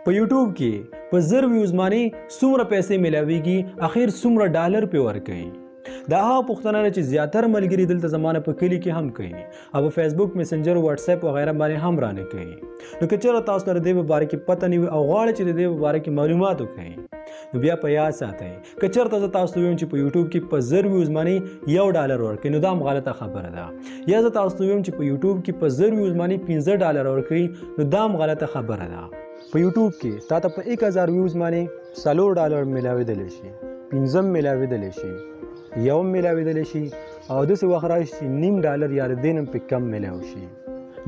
په یوټیوب کې په 1000 ویوز باندې څومره پیسې ملاويږي اخر څومره ډالر په ورکوي دا هغه پوښتنه ده چې زیاتره ملګري دلته زمانه په کلی کې هم کوي او په فیسبوک میسنجر واتس اپ وغیرہ باندې هم رانه کوي نو که چېرته تاسو ته د دې په باره کې پته نه وي او غواړئ چې د دې په باره کې معلومات وکړئ نو بیا په یاد ساتئ که چېرته زه تاسو ته ویم چې په یوټیوب کې په 1000 ویوز باندې $1 ورکوي نو دا هم غلطه خبره ده یا زه تاسو ته ویم چې په یوټیوب کې په 1000 ویوز باندې $15 ورکوي نو دا هم غلطه خبره ده په یوټیوب کې تا ته په 1000 ویوز باندې $4 ملاوېدلی شي 15 ملاوېدلی شي یوم ملاوېدلی شي او داسې وخت راشي چې $0.5 یا د دې نه پې کم ملاو شي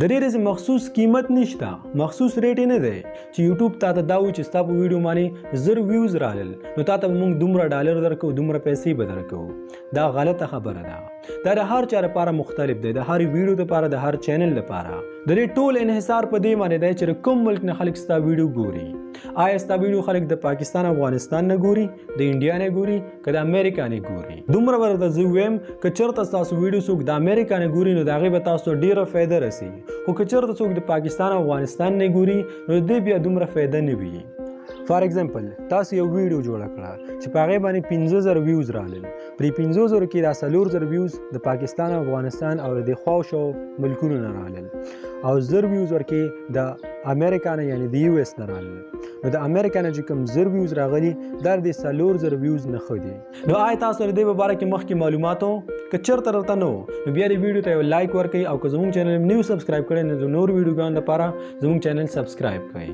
د دې داسې مخصوص قیمت نشته مخصوص ریټ یې نه دی چې یوټیوب تا ته دا وایي چې ستا په ویډیو باندې 1000 ویوز رالل نو تا ته به موږ دومره ډالر درکوو دومره پیسې به درکوو دا غلطه خبره ده دا د هر چا لپاره مختلف دی د هر ویډیو لپاره د هر چینل لپاره د دې ټول انحصار په دې باندې دی چې کوم ملک نه خلک ستا ویډیو ګوري آیا ستا ویډیو خلک د پاکستان افغانستان نه ګوري د انډیا نه ګوري که د امریکا نه ګوري دومره ورته زه ویم که چېرته ستاسو ویډیو څوک د امریکا نه ګوري نو د هغې به تاسو ډېره فایده رسي خو که چېرته څوک د پاکستان افغانستان نه ګوري نو د دې بیا دومره فایده نه وي فار ایگزامپل تاسو یو ویډیو جوړه کړه چې په هغې باندې 15000 ویوز رالل پرې 15000 کې دا 4000 ویوز د پاکستان او افغانستان او د خوا شو ملکونو نه رالل او 1000 ویوز ورکې د امریکا نه یعنی د یو اس نه رالل نو د امریکا نه چې کوم 1000 ویوز راغلي دا د 4000 ویوز نه ښه دي نو آیا تاسو د دې په باره کې مخکې معلومات وو که چېرته درته نه وو نو بیا دې ویډیو ته یو لایک ورکړئ او که زموږ چینل نیو سبسکرایب کړئ نو د نور ویډیوګانو لپاره زموږ چینل سبسکرایب کړئ